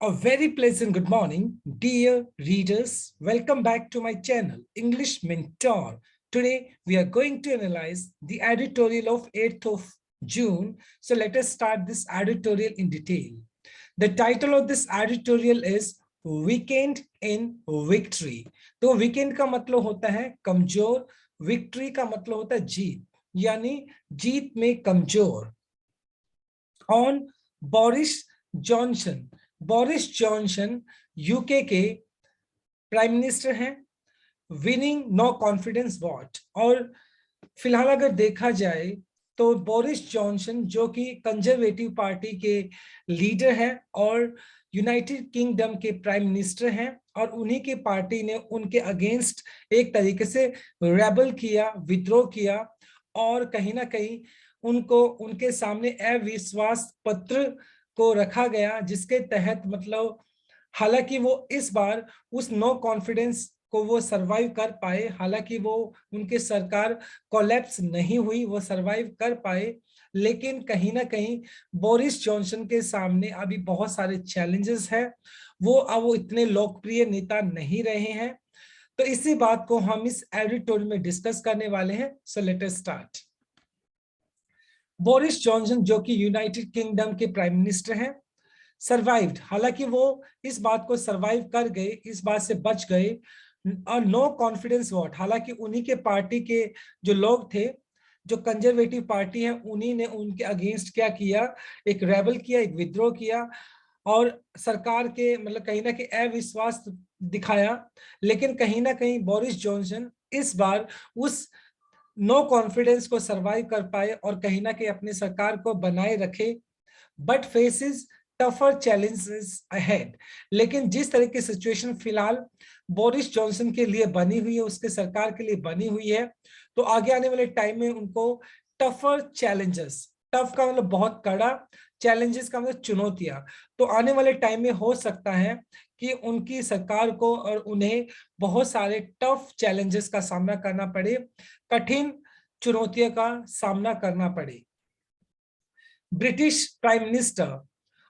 A very pleasant good morning, dear readers. Welcome back to my channel, English Mentor. Today, we are going to analyze the editorial of 8th of June. So let us start this editorial in detail. The title of this editorial is Weekend in Victory. तो weekend का मतलब होता है कमजोर, victory का मतलब होता है जीत, यानी जीत में कमजोर. On Boris Johnson. Boris Johnson UK के प्राइम मिनिस्टर हैं. Winning no confidence vote. और फिलहाल अगर देखा जाए तो बोरिस जॉनसन जो कि कंजर्वेटिव पार्टी के लीडर हैं और यूनाइटेड किंगडम के प्राइम मिनिस्टर हैं, और उन्हीं की पार्टी ने उनके अगेंस्ट एक तरीके से रेबल किया, विद्रोह किया, और कहीं ना कहीं उनको उनके सामने अविश्वास पत्र को रखा गया, जिसके तहत मतलब हालांकि वो इस बार उस नो कॉन्फिडेंस को वो सरवाइव कर पाए, हालांकि वो उनकी सरकार कोलैप्स नहीं हुई, वो सरवाइव कर पाए, लेकिन कहीं ना कहीं बोरिस जॉनसन के सामने अभी बहुत सारे चैलेंजेस हैं. वो अब वो इतने लोकप्रिय नेता नहीं रहे हैं. तो इसी बात को हम इस एडिटोरियल में डिस्कस करने वाले हैं. So let us start. Boris Johnson जो कि यूनाइटेड किंगडम के प्राइम मिनिस्टर हैं, सर्वाइव्ड. हालांकि वो इस बात को सर्वाइव कर गए, इस बात से बच गए. और नो कॉन्फिडेंस वोट, हालांकि उन्हीं के पार्टी के जो लोग थे, जो कंजर्वेटिव पार्टी है, उन्हीं ने उनके अगेंस्ट क्या किया, एक रेबल किया, एक विद्रोह किया, और सरकार के मतलब कहीं ना कहीं अविश्वास दिखाया. लेकिन कहीं ना कहीं बोरिस जॉनसन इस बार उस नो कॉन्फिडेंस को सरवाइव कर पाए और कहीं ना कहीं अपनी सरकार को बनाए रखे. But faces tougher challenges ahead. लेकिन जिस तरह की सिचुएशन फिलहाल बोरिस जॉनसन के लिए बनी हुई है, उसके सरकार के लिए बनी हुई है, तो आगे आने वाले टाइम में उनको टफर चैलेंजेस, टफ का मतलब बहुत कड़ा, चैलेंजेस का मतलब चुनौतियां, तो आने वाले टाइम में हो सकता है कि उनकी सरकार को और उन्हें बहुत सारे टफ चैलेंजेस का सामना करना पड़े, कठिन चुनौतियों का सामना करना पड़े. ब्रिटिश प्राइम मिनिस्टर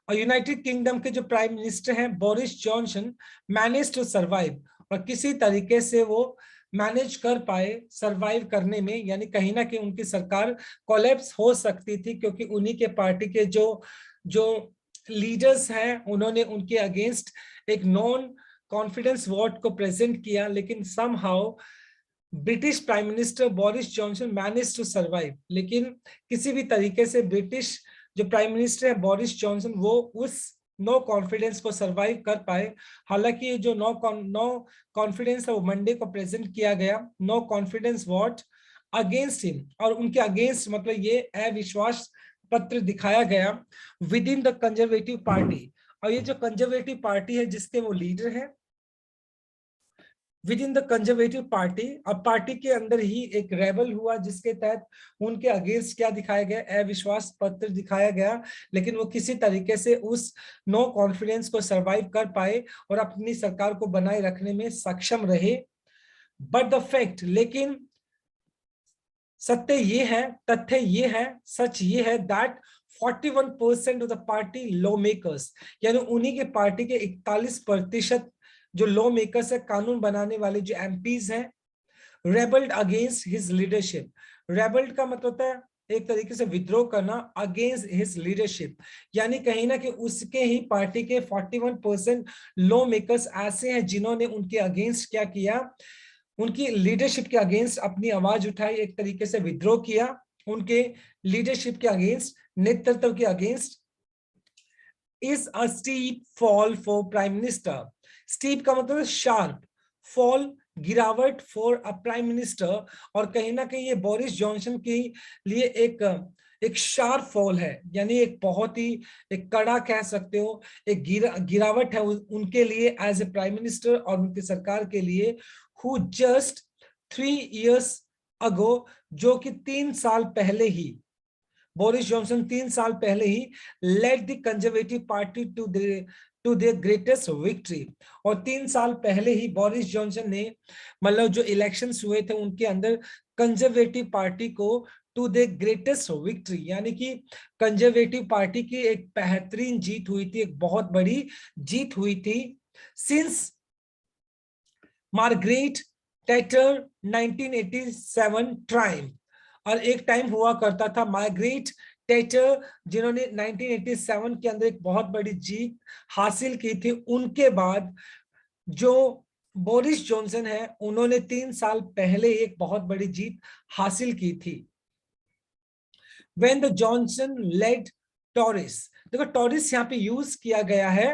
और यूनाइटेड किंगडम के जो प्राइम मिनिस्टर हैं Boris Johnson manage to survive, और किसी तरीके से वो मैनेज कर पाए सरवाइव करने में, यानी कहीं ना कहीं उनकी सरकार कोलैप्स हो सकती थी, क्योंकि उन्हीं के पार्टी के जो जो लीडर्स हैं, उन्होंने उनके अगेंस्ट एक नॉन कॉन्फिडेंस वोट को प्रेजेंट किया. लेकिन somehow British prime minister Boris Johnson manage to survive. लेकिन किसी भी तरीके से ब्रिटिश जो प्राइम मिनिस्टर है बोरिस जॉनसन, वो उस नो कॉन्फिडेंस को सरवाइव कर पाए. हालांकि ये जो नो कॉन्फिडेंस है वो मंडे को प्रेजेंट किया गया, no confidence vote against him, और उनके अगेंस्ट मतलब ये अविश्वास पत्र दिखाया गया within the Conservative party. और ये जो कंजर्वेटिव पार्टी है जिसके वो लीडर है with in the Conservative party, अब पार्टी के अंदर ही एक रेबल हुआ, जिसके तहत उनके अगेंस्ट क्या दिखाया गया, अविश्वास पत्र दिखाया गया. लेकिन वो किसी तरीके से उस नो कॉन्फिडेंस को सरवाइव कर पाए और अपनी सरकार को बनाए रखने में सक्षम रहे. बट द फैक्ट, लेकिन सत्य ये है, तथ्य ये है, सच ये है that 41% of the party law makers, यानी उन्हीं के पार्टी के 41% जो लॉ मेकर्स है, कानून बनाने वाले जो एमपीज हैं, रेबल्ड अगेंस्ट हिज लीडरशिप. रेबल्ड का मतलब होता है एक तरीके से विद्रोह करना, अगेंस्ट हिज लीडरशिप, यानी कहीं ना कि उसके ही पार्टी के 41% लॉ मेकर्स ऐसे हैं जिन्होंने उनके अगेंस्ट क्या किया, उनकी लीडरशिप के अगेंस्ट अपनी आवाज उठाई, एक तरीके से विद्रोह किया उनके लीडरशिप के अगेंस्ट, नेतृत्व के against. Is a steep fall for prime minister. Steep का मतलब शार्प, फॉल गिरावट फॉर अ प्राइम मिनिस्टर, और कहीं ना कहीं ये बोरिस जॉनसन के लिए एक शार्प फॉल है, यानी एक बहुत ही एक कड़ा कह सकते हो, एक गिरावट है उनके लिए एज ए प्राइम मिनिस्टर और उनकी सरकार के लिए, हु जस्ट 3 years अगो, जो कि 3 साल पहले ही बोरिस जॉनसन 3 साल पहले ही led the Conservative Party to their greatest victory. और 3 साल पहले ही बोरिस जॉनसन ने मतलब जो इलेक्शंस हुए थे उनके अंदर कंजर्वेटिव पार्टी को टू द ग्रेटेस्ट विक्ट्री, यानी कि कंजर्वेटिव पार्टी की एक बेहतरीन जीत हुई थी, एक बहुत बड़ी जीत हुई थी सिंस मार्गरेट टैचर 1987 ट्राइम। और एक टाइम हुआ करता था मार्गरेट टैचर जिन्होंने 1987 के अंदर एक बहुत बड़ी जीत हासिल की थी, उनके बाद जो बोरिस जॉनसन है उन्होंने 3 साल पहले एक बहुत बड़ी जीत हासिल की थी। When the Johnson led Tories, देखो टॉरिस यहाँ पे यूज किया गया है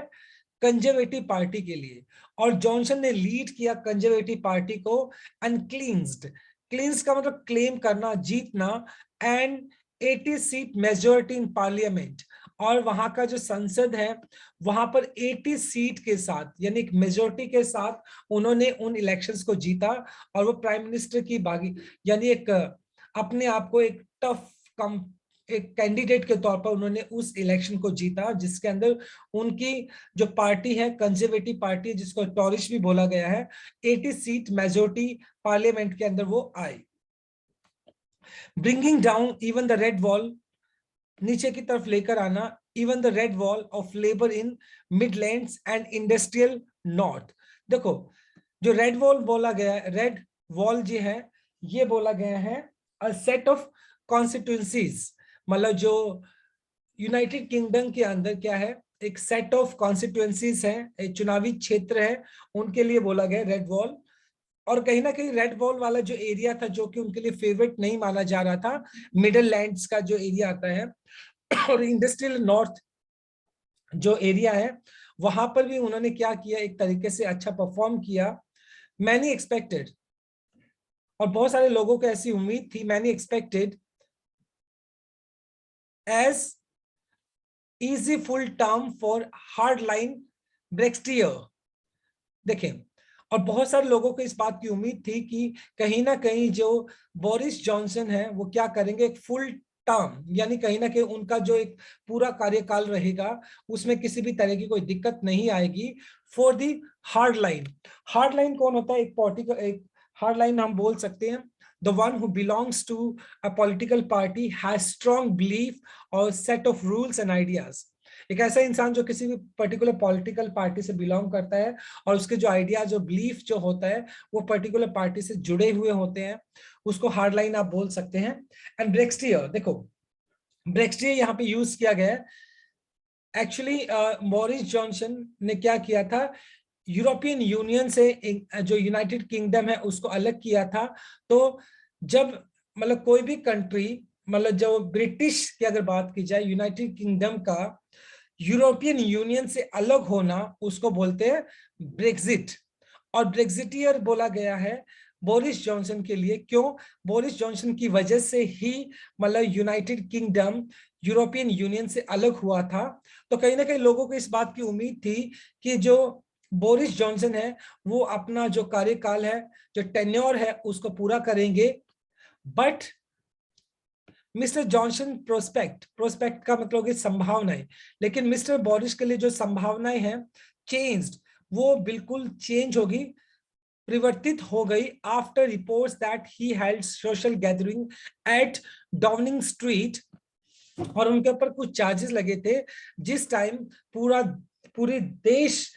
कंजर्वेटिव पार्टी के लिए, और जॉनसन ने लीड किया कंजर्वेटिव पार्टी को अनक्लींस्ड, क्लींस का मतलब क्लेम करना, जीतना, and 80 seat majority in parliament, और वहां का जो संसद है वहां पर 80 सीट के साथ यानी एक मेजोरिटी के साथ उन्होंने उन इलेक्शंस को जीता, और वो प्राइम मिनिस्टर की बागी यानी एक अपने आप को एक टफ कम एक कैंडिडेट के तौर पर उन्होंने उस इलेक्शन को जीता, जिसके अंदर उनकी जो पार्टी है कंजर्वेटिव पार्टी जिसको टॉरिश भी बोला गया है, 80 सीट मेजोरिटी पार्लियामेंट के अंदर वो आई, bringing down even the red wall, नीचे की तरफ लेकर आना even the red wall of Labour in Midlands and industrial north. देखो जो रेड वॉल बोला गया है, रेड वॉल जो है ये बोला गया है अ सेट ऑफ कॉन्स्टिट्यूंसीज, मतलब जो यूनाइटेड किंगडम के अंदर क्या है एक सेट ऑफ कॉन्स्टिट्यूंसीज है, एक चुनावी क्षेत्र है, उनके लिए बोला गया रेड वॉल। और कहीं ना कहीं रेड वॉल वाला जो एरिया था जो कि उनके लिए फेवरेट नहीं माना जा रहा था, मिडल लैंड्स का जो एरिया आता है और इंडस्ट्रियल नॉर्थ जो एरिया है, वहां पर भी उन्होंने क्या किया, एक तरीके से अच्छा परफॉर्म किया। मैनी एक्सपेक्टेड, और बहुत सारे लोगों को ऐसी उम्मीद थी, many expected as easy full term for hard line Brexiteer. देखें, और बहुत सारे लोगों को इस बात की उम्मीद थी कि कहीं ना कहीं जो बोरिस जॉनसन है वो क्या करेंगे, एक फुल टर्म यानी कहीं ना कहीं उनका जो एक पूरा कार्यकाल रहेगा उसमें किसी भी तरह की कोई दिक्कत नहीं आएगी for the hard line. Hard line कौन होता है, एक पार्टी का एक हार्ड लाइन हम बोल सकते हैं the one who belongs to a political party has strong belief or set of rules and ideas। एक ऐसा इंसान जो किसी भी पर्टिकुलर पॉलिटिकल पार्टी से बिलोंग करता है और उसके जो आइडिया जो बिलीफ जो होता है वो पर्टिकुलर पार्टी से जुड़े हुए होते हैं, उसको हार्ड लाइन आप बोल सकते हैं। एंड ब्रेक्सटियर, देखो ब्रेक्सटियर यहाँ पे यूज किया गया है। एक्चुअली बोरिस जॉनसन ने क्या किया था, यूरोपियन यूनियन से जो यूनाइटेड किंगडम है उसको अलग किया था। तो जब मतलब कोई भी कंट्री, मतलब जो ब्रिटिश की अगर बात की जाए, यूनाइटेड किंगडम का यूरोपियन यूनियन से अलग होना उसको बोलते हैं ब्रेक्जिट, और ब्रेक्जिटियर बोला गया है बोरिस जॉनसन के लिए। क्यों? बोरिस जॉनसन की वजह से ही मतलब यूनाइटेड किंगडम यूरोपियन यूनियन से अलग हुआ था। तो कहीं ना कहीं लोगों को इस बात की उम्मीद थी कि जो बोरिस जॉनसन है वो अपना जो कार्यकाल है, जो टेन्योर है उसको पूरा करेंगे। But mister Johnson prospect, prospect का मतलब कि संभावनाएं, लेकिन मिस्टर बोरिस के लिए जो संभावनाएं हैं चेंज्ड, वो बिल्कुल चेंज होगी, परिवर्तित हो गई after reports that he held social gathering at Downing Street. और उनके ऊपर कुछ चार्जेस लगे थे जिस टाइम पूरे देश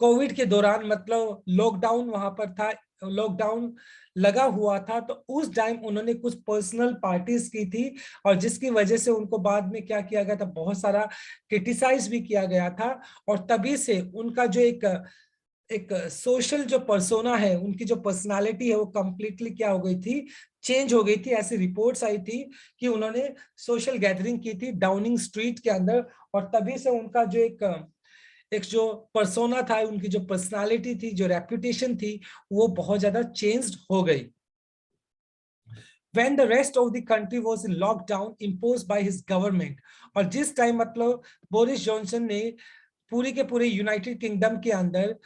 कोविड के दौरान मतलब लॉकडाउन वहां पर था, लॉकडाउन लगा हुआ था, तो उस टाइम उन्होंने कुछ पर्सनल पार्टीज की थी और जिसकी वजह से उनको बाद में क्या किया गया था, बहुत सारा क्रिटिसाइज भी किया गया था। और तभी से उनका जो एक सोशल जो पर्सोना है, उनकी जो पर्सनालिटी है वो कंप्लीटली क्या हो गई थी, चेंज हो गई थी। ऐसी रिपोर्ट्स आई थी कि उन्होंने सोशल गैदरिंग की थी डाउनिंग स्ट्रीट के अंदर, और तभी से उनका जो एक जो पर्सोना था, उनकी जो पर्सनालिटी थी, जो रेपुटेशन थी, वो बहुत ज्यादा चेंज्ड हो गई। When the rest of the country was in lockdown imposed by his government, और जिस टाइम मतलब बोरिस जॉनसन ने पूरी के पूरे यूनाइटेड किंगडम के अंदर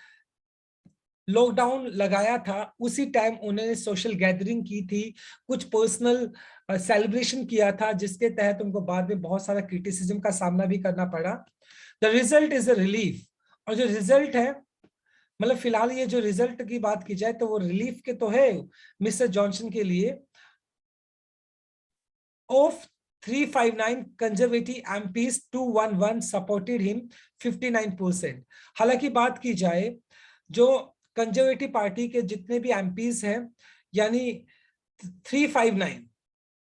लॉकडाउन लगाया था, उसी टाइम उन्होंने सोशल गैदरिंग की थी, कुछ पर्सनल सेलिब्रेशन किया था, जिसके तहत उनको बाद में बहुत सारा क्रिटिसिज्म का सामना भी करना पड़ा। The result is a relief, और जो रिजल्ट है मतलब फिलहाल ये जो रिजल्ट की बात की जाए तो वो रिलीफ के तो है मिस्टर जॉनसन के लिए। Of 359 conservative MPs, 211 supported him, 59%। हालांकि बात की जाए जो कंजर्वेटिव पार्टी के जितने भी एमपीज हैं, यानी 359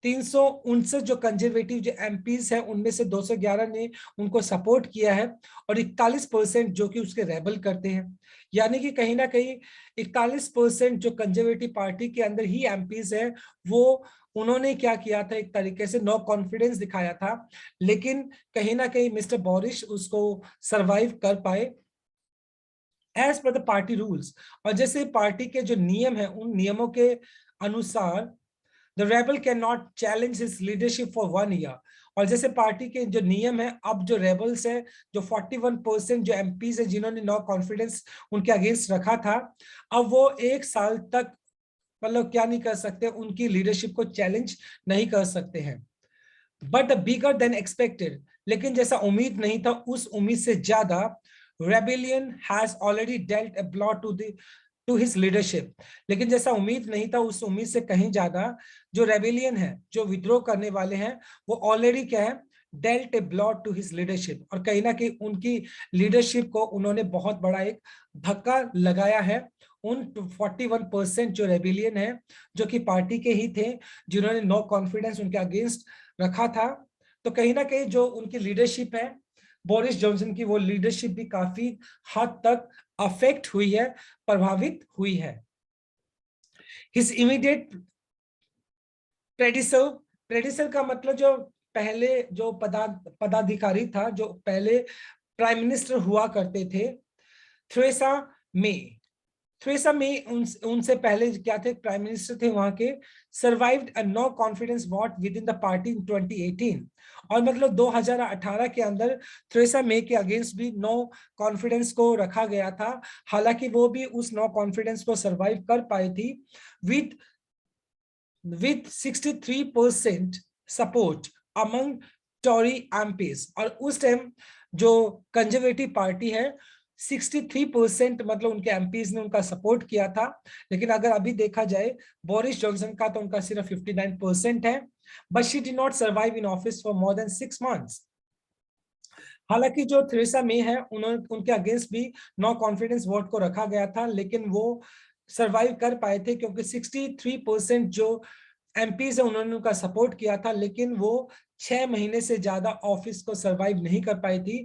359 जो कंजर्वेटिव जो एमपीज हैं उनमें से 211 ने उनको सपोर्ट किया है और 41% जो कि उसके रेबल करते हैं। यानी कि कहीं ना कहीं 41% जो कंजर्वेटिव पार्टी के अंदर ही एमपीज है, वो उन्होंने क्या किया था, एक तरीके से नो कॉन्फिडेंस दिखाया था, लेकिन कहीं ना कहीं मिस्टर बोरिस उसको सरवाइव कर पाए as per the party rules. और जैसे पार्टी के जो नियम है उन नियमों के अनुसार The rebel cannot challenge his leadership for 1 year। और जैसे पार्टी के जो नियम है, अब जो रेबल्स है, जो 41% जो एमपीज है जिन्होंने नो कॉन्फिडेंस उनके अगेंस्ट रखा था, अब वो 1 साल तक मतलब क्या नहीं कर सकते, उनकी लीडरशिप को चैलेंज नहीं कर सकते हैं। But the bigger than expected, लेकिन जैसा उम्मीद नहीं था उस उम्मीद से ज्यादा, rebellion has already dealt a blow to his leadership. लेकिन जैसा उम्मीद नहीं था उस उम्मीद से कहीं ज्यादा जो रेबेलियन है, जो विद्रोह करने वाले हैं, वो ऑलरेडी क्या है, dealt a blow to his leadership. और कहीं ना कहीं उनकी लीडरशिप को उन्होंने बहुत बड़ा एक धक्का लगाया है। उन 41% जो रेबेलियन है, जो कि पार्टी के ही थे, जिन्होंने नो कॉन्फिडेंस उनके अगेंस्ट रखा था, तो कहीं ना कहीं जो उनकी लीडरशिप है, बोरिस जॉनसन की, वो लीडरशिप भी काफी हद तक अफेक्ट हुई है, प्रभावित हुई है। हिज इमीडिएट प्रेडिसर, प्रेडिसर का मतलब जो पहले जो पदाधिकारी था, जो पहले प्राइम मिनिस्टर हुआ करते थे, थ्रेसा मे। थ्रेसा मे उनसे पहले क्या थे, प्राइम मिनिस्टर थे वहां के, survived a no confidence vote within the party in 2018। और मतलब 2018 के अंदर थ्रेसा मे के अगेंस्ट भी नो कॉन्फिडेंस को रखा गया था। हालांकि वो भी उस नो कॉन्फिडेंस को सर्वाइव कर पाई थी विद 63% सपोर्ट अमंग टॉरी एमपीज। और उस टाइम जो कंजर्वेटिव पार्टी है, 63% मतलब उनके एमपीज ने उनका सपोर्ट किया था। लेकिन अगर अभी देखा जाए बोरिस जॉनसन का, तो उनका सिर्फ 59% है। But she did not survive in office for more than 6 months. हालांकि जो थ्रेसा मे है, उन्होंने उनके अगेंस्ट भी नो कॉन्फिडेंस वोट को रखा गया था, लेकिन वो सरवाइव कर पाए थे क्योंकि 63% जो एमपीज है उन्होंने उनका सपोर्ट किया था, लेकिन वो 6 महीने से ज्यादा ऑफिस को सरवाइव नहीं कर पाई थी।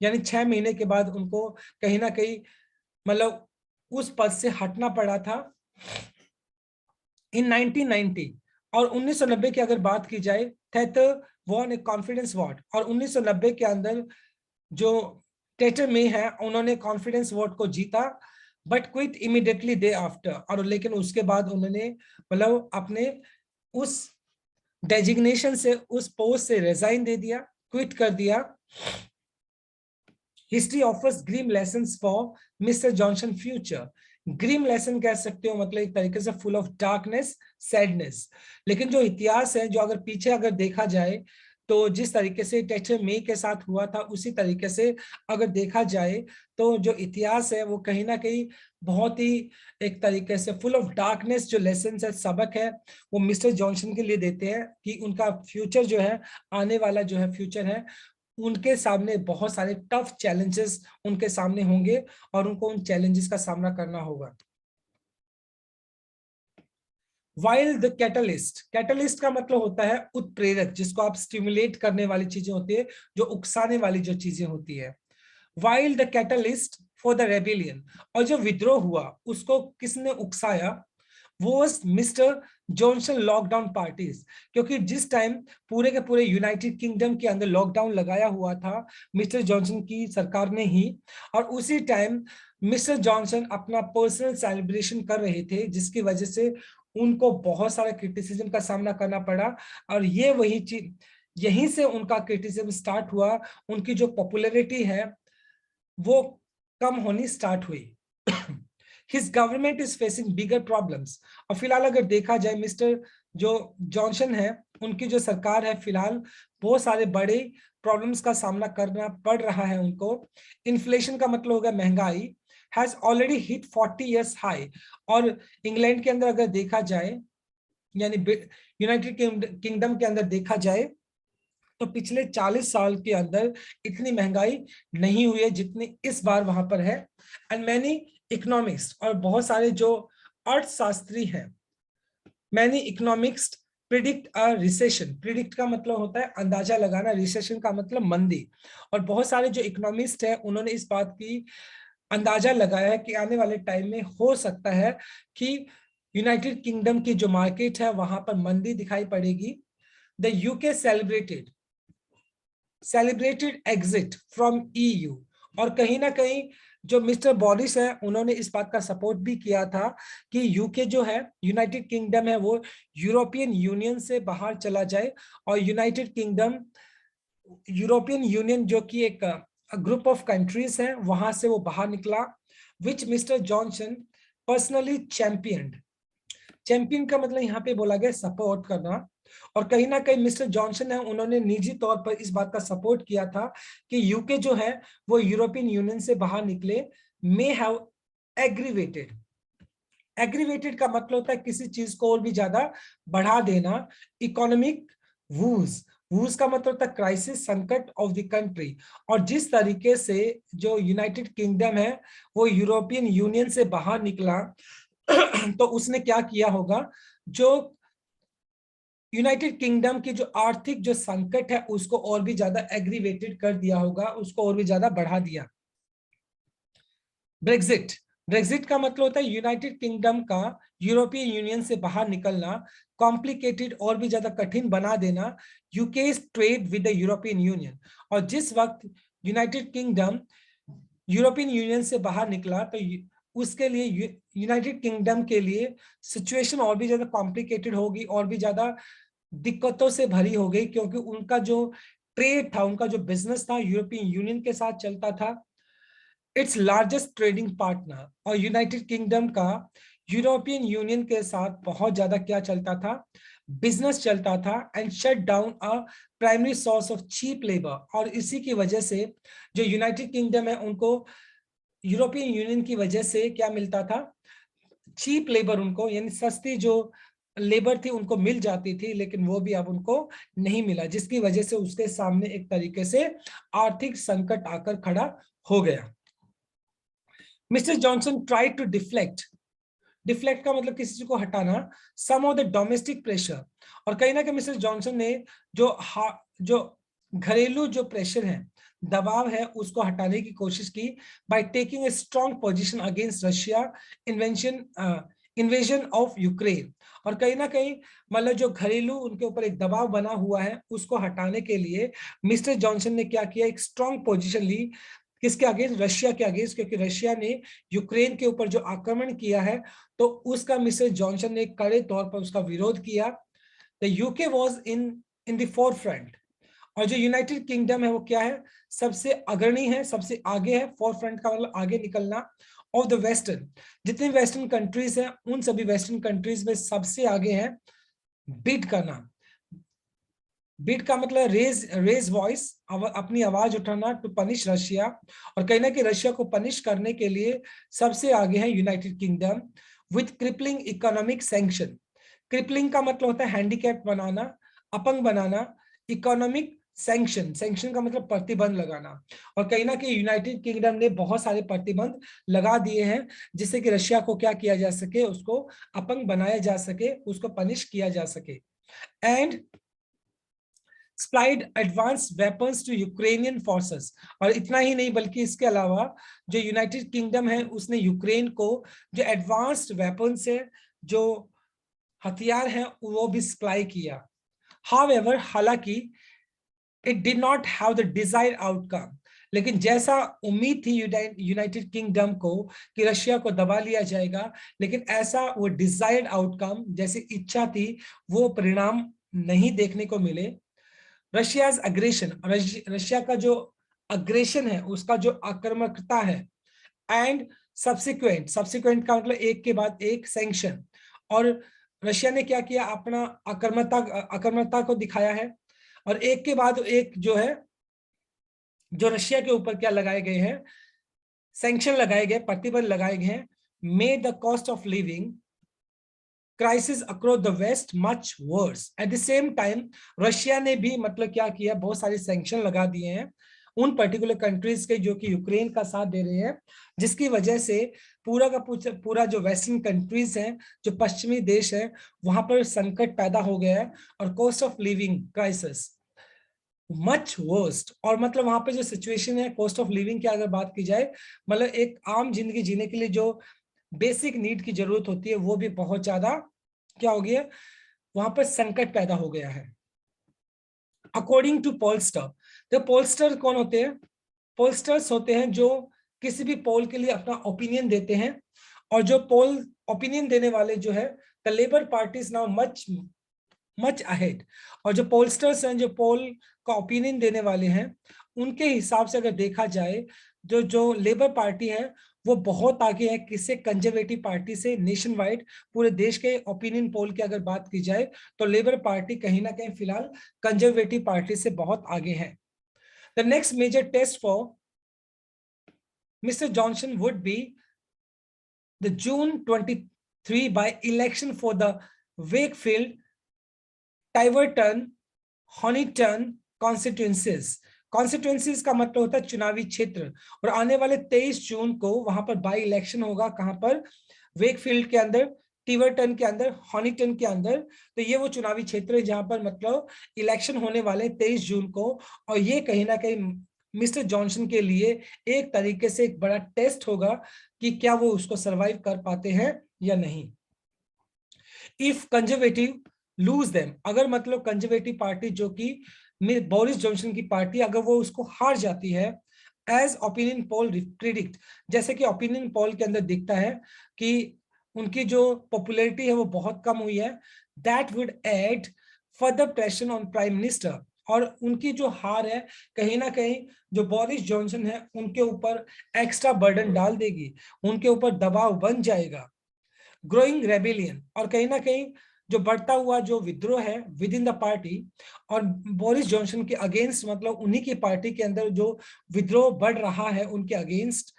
यानी 6 महीने के बाद उनको कहीं ना कहीं मतलब उस पद से हटना पड़ा था इन 1990। और 1990 की अगर बात की जाए, थेथर वॉन ए कॉन्फिडेंस वोट। और 1990 के अंदर जो टेटर में है, उन्होंने कॉन्फिडेंस वोट को जीता, but quit immediately day after. और लेकिन उसके बाद उन्होंने मतलब अपने उस डेजिग्नेशन से, उस पोस्ट से रिजाइन दे दिया, क्विट कर दिया। History offers grim lessons for mister Johnson future. Grim lesson कह सकते हो, मतलब एक तरीके से फुल ऑफ डार्कनेस, सैडनेस। लेकिन जो इतिहास है, जो अगर पीछे अगर देखा जाए, तो जिस तरीके से टेचर मे के साथ हुआ था, उसी तरीके से अगर देखा जाए, तो जो इतिहास है वो कहीं ना कहीं बहुत ही एक तरीके से फुल ऑफ डार्कनेस, जो लेसन है, सबक है, वो मिस्टर जॉनसन के लिए देते हैं कि उनका फ्यूचर जो है, आने वाला जो है फ्यूचर है, उनके सामने बहुत सारे टफ चैलेंजेस उनके सामने होंगे और उनको उन चैलेंजेस का सामना करना होगा। वाइल द कैटलिस्ट, कैटलिस्ट का मतलब होता है उत्प्रेरक, जिसको आप स्टिमुलेट करने वाली चीजें होती है, जो उकसाने वाली जो चीजें होती है। While the catalyst for the rebellion, और जो विद्रोह हुआ उसको किसने उकसाया, वो मिस्टर जॉनसन लॉकडाउन पार्टीज। क्योंकि जिस टाइम पूरे के पूरे यूनाइटेड किंगडम के अंदर लॉकडाउन लगाया हुआ था मिस्टर जॉनसन की सरकार ने ही, और उसी टाइम मिस्टर जॉनसन अपना पर्सनल सेलिब्रेशन कर रहे थे, जिसकी वजह से उनको बहुत सारा क्रिटिसिज्म का सामना करना पड़ा। और ये वही चीज, यहीं से उनका क्रिटिसिज्म स्टार्ट हुआ, उनकी जो पॉपुलैरिटी है वो कम होनी स्टार्ट हुई। His government is facing bigger problems. और फिलहाल अगर देखा जाए, मिस्टर जो जॉनसन है, उनकी जो सरकार है, फिलहाल बहुत सारे बड़े प्रॉब्लम्स का सामना करना पड़ रहा है उनको। इन्फ्लेशन का मतलब होगा महंगाई, has already hit 40 years high. और इंग्लैंड के अंदर अगर देखा जाए, यानी यूनाइटेड किंगडम के अंदर देखा जाए तो पिछले 40 साल के अंदर इतनी महंगाई नहीं हुई है जितनी इस बार वहां पर है। एंड मैनी इकोनॉमिक्स, और बहुत सारे जो अर्थशास्त्री हैं, मैनी इकोनॉमिक्स प्रिडिक्ट अ रिसेशन। प्रिडिक्ट का मतलब होता है अंदाजा लगाना, रिसेशन का मतलब मंदी। और बहुत सारे जो इकोनॉमिस्ट हैं उन्होंने इस बात की अंदाजा लगाया है कि आने वाले टाइम में हो सकता है कि यूनाइटेड किंगडम की जो मार्केट है वहां पर मंदी दिखाई पड़ेगी। The UK celebrated exit from EU. और कहीं ना कहीं जो मिस्टर बोरिस है उन्होंने इस बात का सपोर्ट भी किया था कि यूके जो है, यूनाइटेड किंगडम है, वो यूरोपियन यूनियन से बाहर चला जाए। और यूनाइटेड किंगडम, यूरोपियन यूनियन जो कि एक ग्रुप ऑफ कंट्रीज है, वहां से वो बाहर निकला, which mister Johnson personally champion. Champion का मतलब यहाँ पे बोला गया सपोर्ट करना। और कहीं ना कहीं मिस्टर जॉनसन है, उन्होंने निजी तौर पर इस बात का सपोर्ट किया था कि यूके जो है वो यूरोपियन यूनियन से बाहर निकले। May have aggravated. एग्रीवेटेड का मतलब होता है किसी चीज को और भी ज्यादा बढ़ा देना। इकोनॉमिक वूज, वूज का मतलब होता है क्राइसिस, संकट ऑफ द कंट्री। और जिस तरीके से जो यूनाइटेड किंगडम है वो यूरोपियन यूनियन से बाहर निकला तो उसने क्या किया होगा, जो यूनाइटेड किंगडम की जो आर्थिक जो संकट है उसको और भी ज्यादा एग्रीवेटेड कर दिया होगा, उसको और भी ज्यादा बढ़ा दिया। ब्रेक्सिट, ब्रेक्सिट का मतलब होता है यूनाइटेड किंगडम का यूरोपियन यूनियन से बाहर निकलना, कॉम्प्लिकेटेड और भी ज्यादा कठिन बना देना UK trade with the European union. और जिस वक्त यूनाइटेड किंगडम यूरोपियन यूनियन से बाहर निकला तो उसके लिए, यूनाइटेड किंगडम के लिए सिचुएशन और भी ज्यादा कॉम्प्लिकेटेड होगी, और भी ज्यादा दिक्कतों से भरी हो गई, क्योंकि उनका जो ट्रेड था, उनका जो बिजनेस था यूरोपियन यूनियन के साथ चलता था, इट्स लार्जेस्ट ट्रेडिंग पार्टनर। और यूनाइटेड किंगडम का यूरोपियन यूनियन के साथ बहुत ज्यादा क्या चलता था, बिजनेस चलता था। And shut down a primary source of cheap labour. और इसी की वजह से जो यूनाइटेड किंगडम है उनको यूरोपियन यूनियन की वजह से क्या मिलता था, चीप लेबर, उनको यानी सस्ती जो लेबर थी उनको मिल जाती थी, लेकिन वो भी अब उनको नहीं मिला, जिसकी वजह से उसके सामने एक तरीके से आर्थिक संकट आकर खड़ा हो गया। Mister Johnson try to deflect, deflect का मतलब किसी चीज को हटाना, some of the domestic pressure. और कहीं ना कहीं मिस्टर जॉनसन ने जो घरेलू जो प्रेशर है, दबाव है, उसको हटाने की कोशिश की by taking a strong position against Russia invasion of Ukraine. और कहीं ना कहीं मतलब जो घरेलू उनके ऊपर एक दबाव बना हुआ है उसको हटाने के लिए मिस्टर जॉनसन ने क्या किया, एक स्ट्रॉन्ग पोजीशन ली। किसके अगेंस्ट, रशिया के अगेंस्ट, क्योंकि रशिया ने यूक्रेन के ऊपर जो आक्रमण किया है तो उसका मिस्टर जॉनसन ने कड़े तौर पर उसका विरोध किया। The UK was in in the four front. और जो यूनाइटेड किंगडम है वो क्या है, सबसे अग्रणी है, सबसे आगे है। फोर फ्रंट का मतलब आगे निकलना। ऑफ द वेस्टर्न, जितनी वेस्टर्न कंट्रीज हैं उन सभी वेस्टर्न कंट्रीज में सबसे आगे है बिड करना। बिड का मतलब रेज रेज वॉइस, अपनी आवाज उठाना, टू पनिश रशिया। और कहीं ना कहीं रशिया को पनिश करने के लिए सबसे आगे है United kingdom, with crippling economic sanction. Crippling का मतलब होता है हैंडीकैप बनाना, अपंग बनाना। इकोनॉमिक सैंक्शन, सैंक्शन का मतलब प्रतिबंध लगाना। और कहीं ना कहीं यूनाइटेड किंगडम ने बहुत सारे प्रतिबंध लगा दिए हैं जिससे कि रशिया को क्या किया जा सके, उसको अपंग बनाया जा सके, उसको पनिश किया जा सके। And supplied advance weapons to Ukrainian forces. और इतना ही नहीं बल्कि इसके अलावा जो यूनाइटेड किंगडम है उसने यूक्रेन को जो एडवांस्ड वेपन्स है, जो हथियार हैं, वो भी सप्लाई किया। हाउएवर, हालांकि it did not have the desired outcome, लेकिन जैसा उम्मीद थी यूनाइटेड किंगडम को कि रशिया को दबा लिया जाएगा, लेकिन ऐसा वो डिजायर्ड आउटकम जैसी इच्छा थी वो परिणाम नहीं देखने को मिले। रशियाज अग्रेशन, रशिया का जो अग्रेशन है, उसका जो आक्रामकता है। एंड सब्सिक्वेंट, सब्सिक्वेंट का मतलब एक के बाद एक सैंक्शन। और रशिया ने क्या किया, अपना आक्रामकता को दिखाया है। और एक के बाद एक जो है, जो रशिया के ऊपर क्या लगाए गए हैं, सैंक्शन लगाए गए, प्रतिबंध लगाए गए हैं। May the cost of living crisis across the west much worse. At the same time Russia ने भी मतलब क्या किया, बहुत सारे सैंक्शन लगा दिए हैं उन पर्टिकुलर कंट्रीज के जो कि यूक्रेन का साथ दे रहे हैं, जिसकी वजह से पूरा का पूरा जो वेस्टर्न कंट्रीज हैं, जो पश्चिमी देश है, वहां पर संकट पैदा हो गया है और cost of living crisis much worst. और मतलब वहां पे जो सिचुएशन है कॉस्ट ऑफ लिविंग की अगर बात की जाए, मतलब एक आम जिंदगी जीने के लिए जो बेसिक नीड की जरूरत होती है वो भी बहुत ज्यादा क्या हो गया, वहां पर संकट पैदा हो गया है। अकॉर्डिंग टू पोलस्टर, तो पोलस्टर कौन होते हैं? पोलस्टर्स होते हैं जो किसी भी पोल के लिए अपना ओपिनियन देते हैं, और जो पोल ओपिनियन देने वाले जो है, the labour party is now much much ahead. और जो पोलस्टर्स हैं, जो पोल का ओपिनियन देने वाले हैं, उनके हिसाब से अगर देखा जाए, जो जो लेबर पार्टी है वो बहुत आगे है किसी कंजर्वेटिव पार्टी से। नेशन वाइड पूरे देश के ओपिनियन पोल की अगर बात की जाए तो लेबर पार्टी कहीं ना कहीं फिलहाल कंजर्वेटिव पार्टी से बहुत आगे है। The next major test for mister Johnson would be the June 23 by election for the Wakefield, Tiverton, Honiton constituencies. Constituencies का मतलब होता है चुनावी क्षेत्र, और आने वाले 23 जून को वहां पर बाई इलेक्शन होगा। कहां पर? वेकफील्ड के अंदर, टिवर्टन के अंदर, हॉनिटन के अंदर। तो ये वो चुनावी क्षेत्र है जहां पर मतलब इलेक्शन होने वाले 23 जून को। और ये कहीं ना कहीं मिस्टर जॉनसन के लिए एक तरीके से एक बड़ा टेस्ट होगा कि क्या वो उसको सरवाइव कर पाते हैं या नहीं। इफ कंजर्वेटिव लूज देम, अगर मतलब कंजर्वेटिव पार्टी जो कि बोरिस जॉनसन की पार्टी, अगर वो उसको हार जाती है, एज ओपिनियन पोल प्रिडिक्ट, जैसे कि ओपिनियन पोल के अंदर दिखता है कि उनकी जो पॉपुलैरिटी है वो बहुत कम हुई है, that would add further pressure on prime minister. और उनकी जो हार है कहीं ना कहीं जो बोरिस जॉनसन है उनके ऊपर एक्स्ट्रा बर्डन डाल देगी, उनके ऊपर दबाव बन जाएगा। ग्रोइंग रेबिलियन, और कहीं ना कहीं जो बढ़ता हुआ जो विद्रोह है विद इन द पार्टी, और बोरिस जॉनसन के अगेंस्ट, मतलब उन्हीं की पार्टी के अंदर जो विद्रोह बढ़ रहा है उनके against.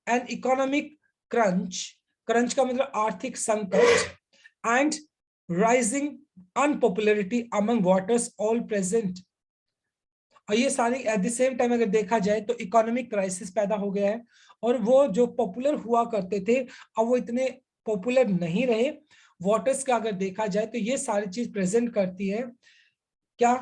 And economic crunch, crunch का मतलब आर्थिक संकट, and rising unpopularity among voters all present. और ये सारी एट द सेम टाइम अगर देखा जाए तो इकोनॉमिक क्राइसिस पैदा हो गया है, और वो जो पॉपुलर हुआ करते थे अब वो इतने पॉपुलर नहीं रहे वोटर्स का अगर देखा जाए। तो ये सारी चीज प्रेजेंट करती है क्या,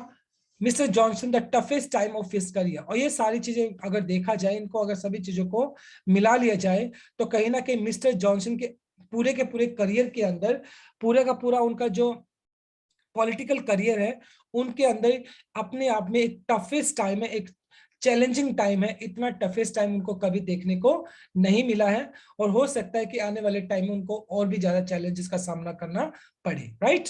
mister Johnson the toughest time of his career. और ये सारी चीजें अगर देखा जाए, इनको अगर सभी चीजों को मिला लिया जाए तो कहीं ना कहीं मिस्टर जॉनसन के पूरे करियर के अंदर पूरे का पूरा उनका जो पॉलिटिकल करियर है उनके अंदर अपने आप में एक टफेस्ट टाइम है, एक चैलेंजिंग टाइम है। इतना टफेस्ट टाइम उनको कभी देखने को नहीं मिला है, और हो सकता है कि आने वाले टाइम में उनको और भी ज्यादा चैलेंजेस का सामना करना पड़े, right?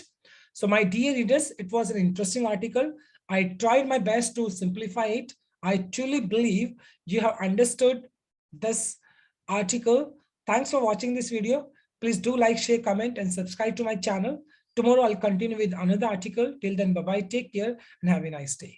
So my dear readers, it was an interesting article. I tried my best to simplify it. I truly believe you have understood this article. Thanks for watching this video. Please do like, share, comment, and subscribe to my channel. Tomorrow I'll continue with another article. Till then, bye-bye, take care, and have a nice day.